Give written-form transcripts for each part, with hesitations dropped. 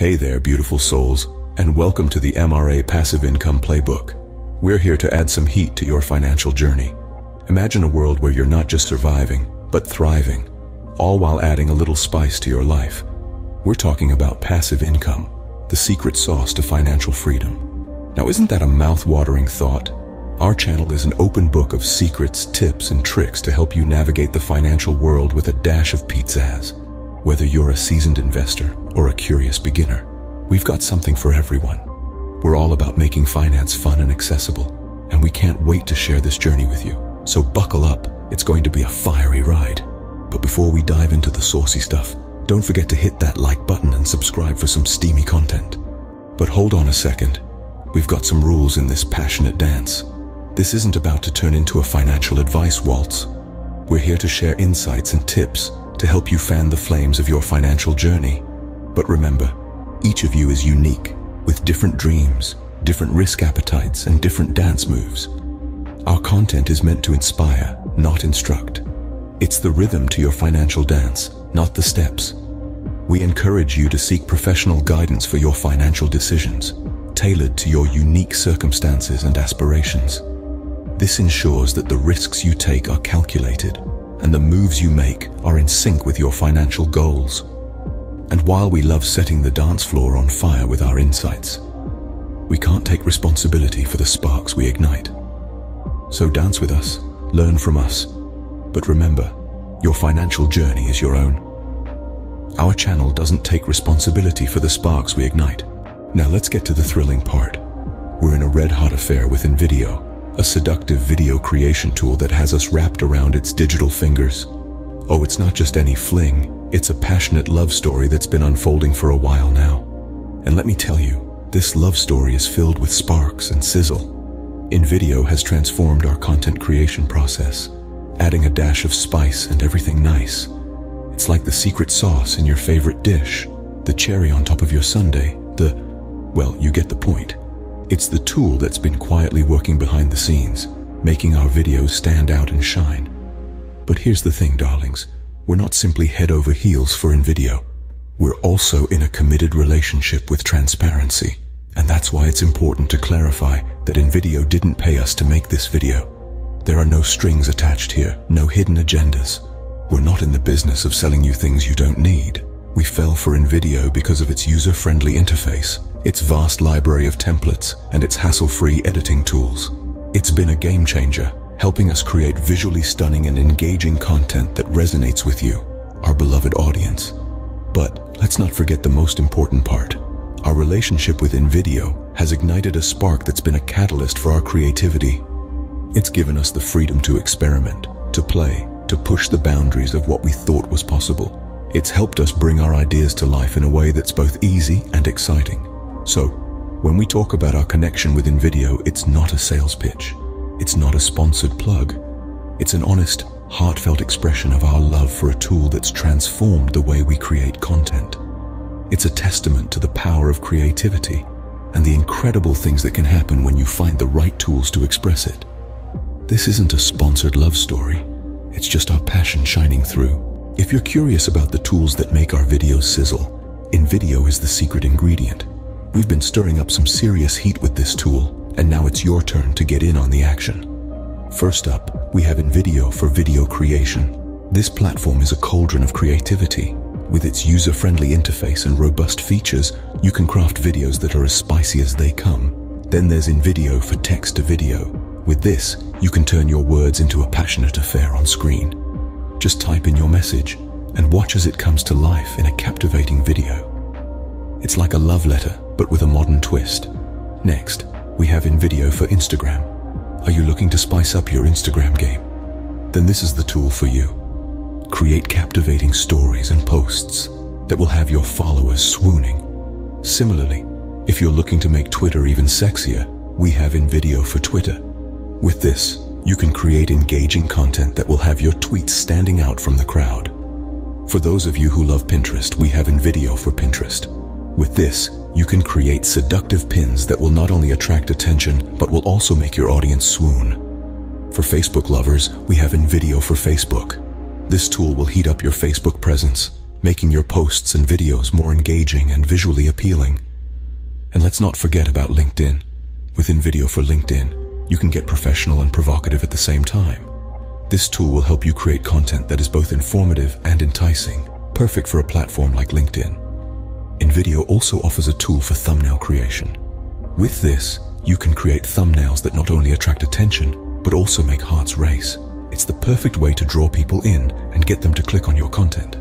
Hey there, beautiful souls, and welcome to the MRA Passive Income Playbook. We're here to add some heat to your financial journey. Imagine a world where you're not just surviving, but thriving, all while adding a little spice to your life. We're talking about passive income, the secret sauce to financial freedom. Now, isn't that a mouth-watering thought? Our channel is an open book of secrets, tips, and tricks to help you navigate the financial world with a dash of pizzazz. Whether you're a seasoned investor or a curious beginner, we've got something for everyone. We're all about making finance fun and accessible, and we can't wait to share this journey with you. So buckle up, it's going to be a fiery ride. But before we dive into the saucy stuff, don't forget to hit that like button and subscribe for some steamy content. But hold on a second, we've got some rules in this passionate dance. This isn't about to turn into a financial advice waltz. We're here to share insights and tips to help you fan the flames of your financial journey. But remember, each of you is unique, with different dreams, different risk appetites, and different dance moves. Our content is meant to inspire, not instruct. It's the rhythm to your financial dance, not the steps. We encourage you to seek professional guidance for your financial decisions, tailored to your unique circumstances and aspirations. This ensures that the risks you take are calculated, and the moves you make are in sync with your financial goals. And while we love setting the dance floor on fire with our insights, we can't take responsibility for the sparks we ignite. So dance with us, learn from us, but remember, your financial journey is your own. Our channel doesn't take responsibility for the sparks we ignite. Now let's get to the thrilling part. We're in a red-hot affair with Invideo, a seductive video creation tool that has us wrapped around its digital fingers. Oh, it's not just any fling, it's a passionate love story that's been unfolding for a while now. And let me tell you, this love story is filled with sparks and sizzle. Invideo has transformed our content creation process, adding a dash of spice and everything nice. It's like the secret sauce in your favorite dish, the cherry on top of your sundae, well, you get the point. It's the tool that's been quietly working behind the scenes, making our videos stand out and shine. But here's the thing, darlings. We're not simply head over heels for Invideo. We're also in a committed relationship with transparency. And that's why it's important to clarify that Invideo didn't pay us to make this video. There are no strings attached here, no hidden agendas. We're not in the business of selling you things you don't need. We fell for Invideo because of its user-friendly interface, its vast library of templates, and its hassle-free editing tools. It's been a game changer, helping us create visually stunning and engaging content that resonates with you, our beloved audience. But let's not forget the most important part. Our relationship with Invideo has ignited a spark that's been a catalyst for our creativity. It's given us the freedom to experiment, to play, to push the boundaries of what we thought was possible. It's helped us bring our ideas to life in a way that's both easy and exciting. So, when we talk about our connection with Invideo, it's not a sales pitch. It's not a sponsored plug. It's an honest, heartfelt expression of our love for a tool that's transformed the way we create content. It's a testament to the power of creativity and the incredible things that can happen when you find the right tools to express it. This isn't a sponsored love story. It's just our passion shining through. If you're curious about the tools that make our videos sizzle, Invideo is the secret ingredient. We've been stirring up some serious heat with this tool, and now it's your turn to get in on the action. First up, we have Invideo for video creation. This platform is a cauldron of creativity. With its user-friendly interface and robust features, you can craft videos that are as spicy as they come. Then there's Invideo for text-to-video. With this, you can turn your words into a passionate affair on screen. Just type in your message and watch as it comes to life in a captivating video. It's like a love letter, but with a modern twist. Next, we have Invideo for Instagram. Are you looking to spice up your Instagram game? Then this is the tool for you. Create captivating stories and posts that will have your followers swooning. Similarly, if you're looking to make Twitter even sexier, we have Invideo for Twitter. With this, you can create engaging content that will have your tweets standing out from the crowd. For those of you who love Pinterest, we have Invideo for Pinterest. With this, you can create seductive pins that will not only attract attention, but will also make your audience swoon. For Facebook lovers, we have Invideo for Facebook. This tool will heat up your Facebook presence, making your posts and videos more engaging and visually appealing. And let's not forget about LinkedIn. With Invideo for LinkedIn, you can get professional and provocative at the same time. This tool will help you create content that is both informative and enticing, perfect for a platform like LinkedIn. Invideo also offers a tool for thumbnail creation. With this, you can create thumbnails that not only attract attention, but also make hearts race. It's the perfect way to draw people in and get them to click on your content.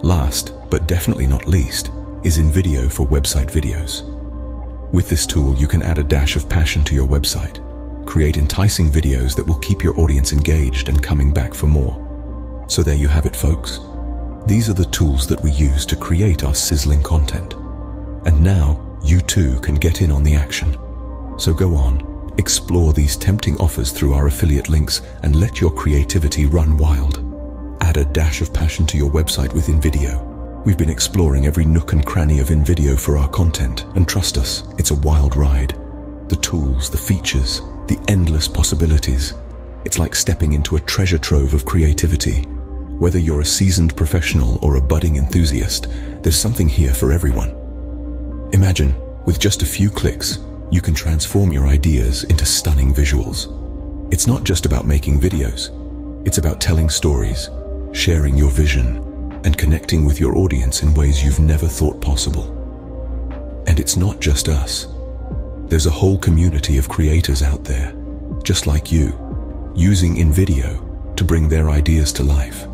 Last, but definitely not least, is Invideo for website videos. With this tool, you can add a dash of passion to your website, create enticing videos that will keep your audience engaged and coming back for more. So there you have it, folks. These are the tools that we use to create our sizzling content. And now, you too can get in on the action. So go on, explore these tempting offers through our affiliate links and let your creativity run wild. Add a dash of passion to your website with Invideo. We've been exploring every nook and cranny of Invideo for our content, and trust us, it's a wild ride. The tools, the features, the endless possibilities. It's like stepping into a treasure trove of creativity. Whether you're a seasoned professional or a budding enthusiast, there's something here for everyone. Imagine, with just a few clicks, you can transform your ideas into stunning visuals. It's not just about making videos. It's about telling stories, sharing your vision, and connecting with your audience in ways you've never thought possible. And it's not just us. There's a whole community of creators out there, just like you, using Invideo to bring their ideas to life.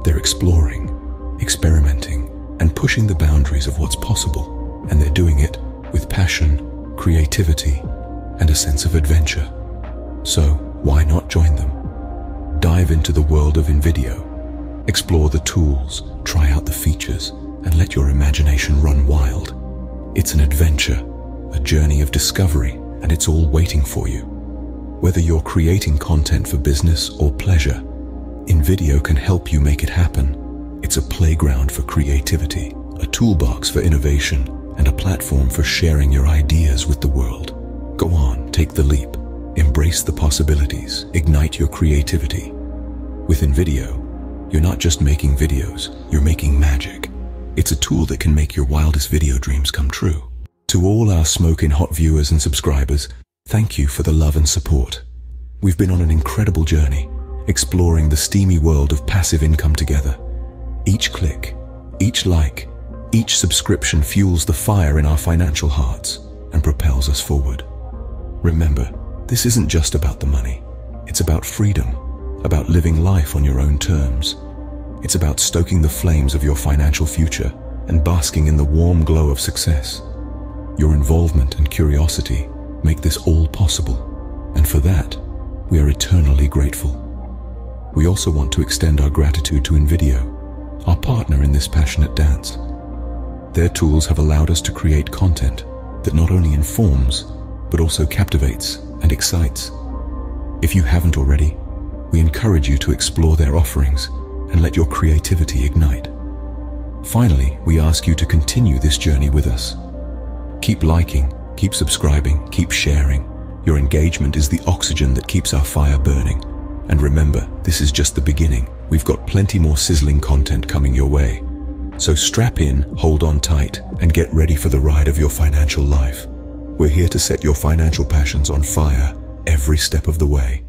They're exploring, experimenting, and pushing the boundaries of what's possible, and they're doing it with passion, creativity, and a sense of adventure. So, why not join them? Dive into the world of Invideo. Explore the tools, try out the features, and let your imagination run wild. It's an adventure, a journey of discovery, and it's all waiting for you. Whether you're creating content for business or pleasure, Invideo can help you make it happen. It's a playground for creativity, a toolbox for innovation, and a platform for sharing your ideas with the world. Go on, take the leap. Embrace the possibilities, ignite your creativity. With Invideo, you're not just making videos, you're making magic. It's a tool that can make your wildest video dreams come true. To all our smoking hot viewers and subscribers, thank you for the love and support. We've been on an incredible journey, exploring the steamy world of passive income together. Each click, each like, each subscription fuels the fire in our financial hearts and propels us forward. Remember, this isn't just about the money. It's about freedom, about living life on your own terms. It's about stoking the flames of your financial future and basking in the warm glow of success. Your involvement and curiosity make this all possible, and for that, we are eternally grateful. We also want to extend our gratitude to Invideo, our partner in this passionate dance. Their tools have allowed us to create content that not only informs, but also captivates and excites. If you haven't already, we encourage you to explore their offerings and let your creativity ignite. Finally, we ask you to continue this journey with us. Keep liking, keep subscribing, keep sharing. Your engagement is the oxygen that keeps our fire burning. And remember, this is just the beginning. We've got plenty more sizzling content coming your way. So strap in, hold on tight, and get ready for the ride of your financial life. We're here to set your financial passions on fire every step of the way.